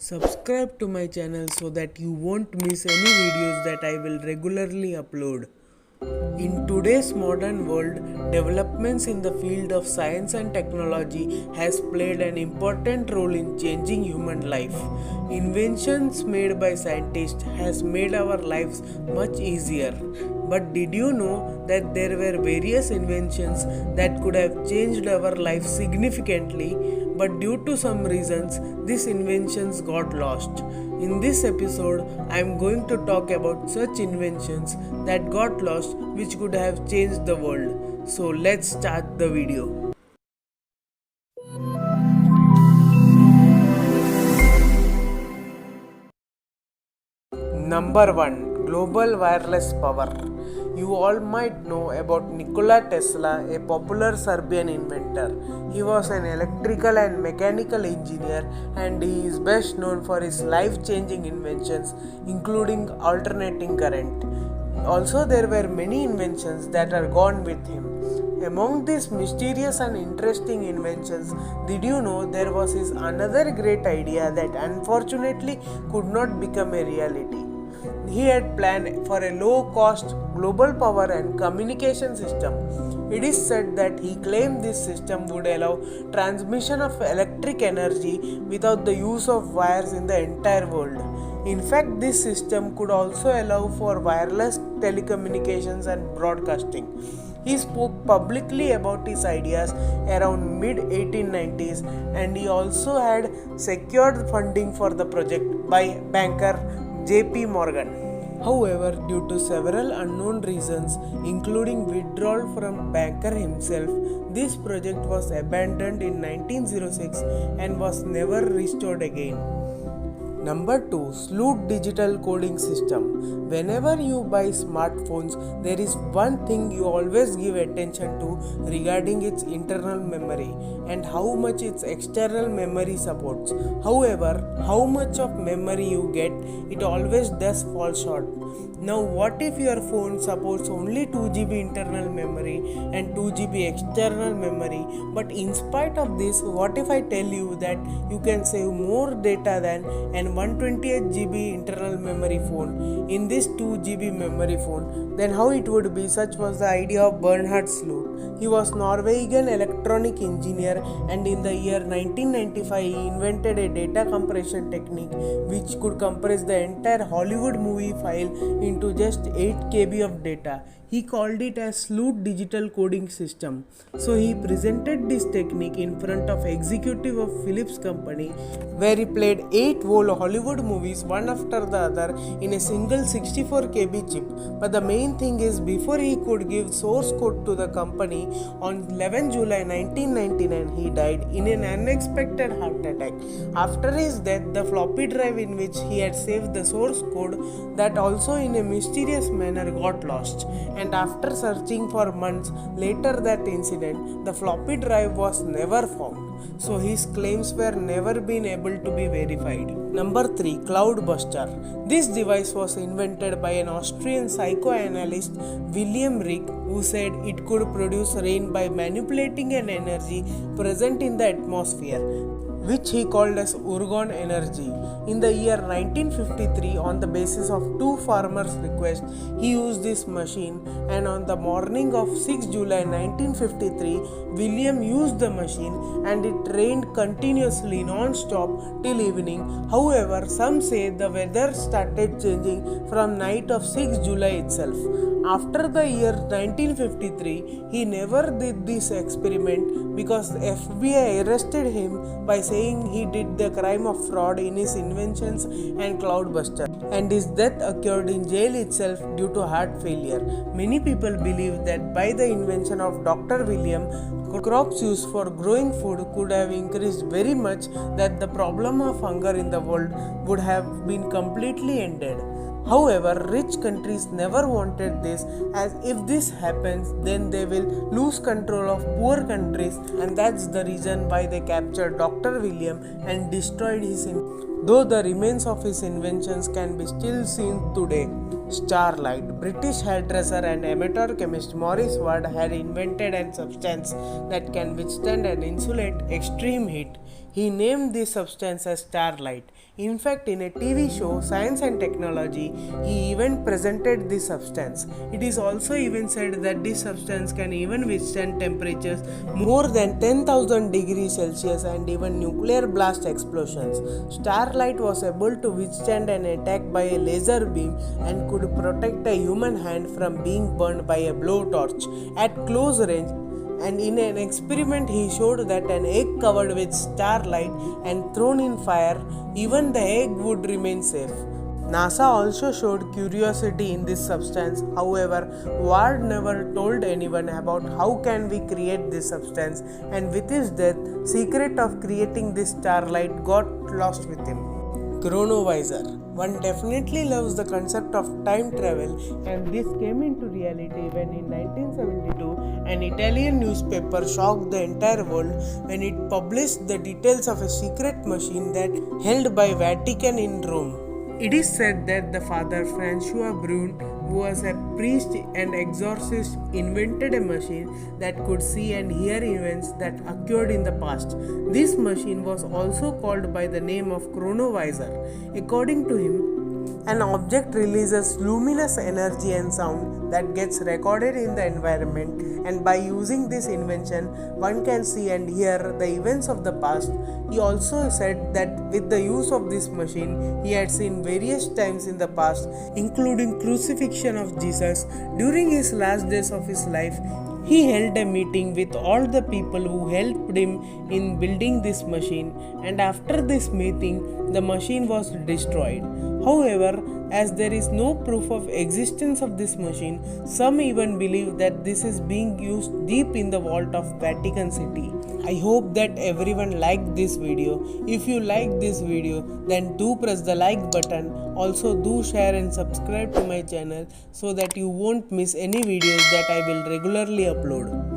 Subscribe to my channel so that you won't miss any videos that I will regularly upload. In today's modern world, developments in the field of science and technology has played an important role in changing human life. Inventions made by scientists has made our lives much easier. But did you know that there were various inventions that could have changed our life significantly, but due to some reasons these inventions got lost? In this episode, I am going to talk about such inventions that got lost which could have changed the world. So let's start the video. Number 1. Global wireless power. You all might know about Nikola Tesla, a popular Serbian inventor. He was an electrical and mechanical engineer, and he is best known for his life-changing inventions including alternating current. Also, there were many inventions that are gone with him. Among these mysterious and interesting inventions, did you know there was his another great idea that unfortunately could not become a reality? He had planned for a low-cost global power and communication system. It is said that he claimed this system would allow transmission of electric energy without the use of wires in the entire world. In fact, this system could also allow for wireless telecommunications and broadcasting. He spoke publicly about his ideas around mid 1890s, and he also had secured funding for the project by banker J.P. Morgan. However, due to several unknown reasons, including withdrawal from banker himself, this project was abandoned in 1906 and was never restored again. Number 2. Sloot Digital Coding System. Whenever you buy smartphones, there is one thing you always give attention to regarding its internal memory and how much its external memory supports. However, how much of memory you get, it always does fall short. Now, what if your phone supports only 2 GB internal memory and 2 GB external memory, but in spite of this, what if I tell you that you can save more data than an 128 GB internal memory phone in this 2 GB memory phone? Then how it would be? Such was the idea of Bernhard Sloot. He was Norwegian electronic engineer, and in the year 1995 he invented a data compression technique which could compress the entire Hollywood movie file into just 8 KB of data. He called it as Sloot Digital Coding System. So he presented this technique in front of executive of Philips company, where he played 8 whole Hollywood movies one after the other in a single 64 KB chip. But the main thing is, before he could give source code to the company, on 11 July 1999 he died in an unexpected heart attack. After his death, the floppy drive in which he had saved the source code, that also in a mysterious manner got lost. And after searching for months later that incident, the floppy drive was never found. So his claims were never been able to be verified. Number 3. Cloudbuster. This device was invented by an Austrian psychoanalyst, William Reich, who said it could produce rain by manipulating an energy present in the atmosphere, which he called as Urgon energy. In the year 1953, on the basis of two farmers' requests, he used this machine, and on the morning of 6 July 1953, William used the machine and it rained continuously non-stop till evening. However, some say the weather started changing from night of 6 July itself. After the year 1953, he never did this experiment because the FBI arrested him by saying he did the crime of fraud in his inventions and Cloudbuster, and his death occurred in jail itself due to heart failure. Many people believe that by the invention of Dr. William, crops used for growing food could have increased very much, that the problem of hunger in the world would have been completely ended. However, rich countries never wanted this, as if this happens, then they will lose control of poor countries, and that's the reason why they captured Dr. William and destroyed his though the remains of his inventions can be still seen today. Starlight. British hairdresser and amateur chemist Maurice Ward had invented a substance that can withstand and insulate extreme heat. He named this substance as starlight. In fact, in a TV show, Science and Technology, he even presented this substance. It is also even said that this substance can even withstand temperatures more than 10,000 degrees Celsius and even nuclear blast explosions. Starlight was able to withstand an attack by a laser beam and could protect a human hand from being burned by a blowtorch at close range. And in an experiment, he showed that an egg covered with starlight and thrown in fire, even the egg would remain safe. NASA also showed curiosity in this substance. However, Ward never told anyone about how can we create this substance, and with his death, secret of creating this starlight got lost with him. Chronovisor. One definitely loves the concept of time travel, and this came into reality when in 1972 an Italian newspaper shocked the entire world when it published the details of a secret machine that held by Vatican in Rome. It is said that the father Francois Brune, who was a priest and exorcist, invented a machine that could see and hear events that occurred in the past. This machine was also called by the name of chronovisor. According to him, an object releases luminous energy and sound that gets recorded in the environment, and by using this invention, one can see and hear the events of the past. He also said that with the use of this machine, he had seen various times in the past, including crucifixion of Jesus. During his last days of his life, he held a meeting with all the people who helped him in building this machine, and after this meeting, the machine was destroyed. However, as there is no proof of existence of this machine, some even believe that this is being used deep in the vault of Vatican City. I hope that everyone liked this video. If you like this video, then do press the like button. Also do share and subscribe to my channel so that you won't miss any videos that I will regularly upload.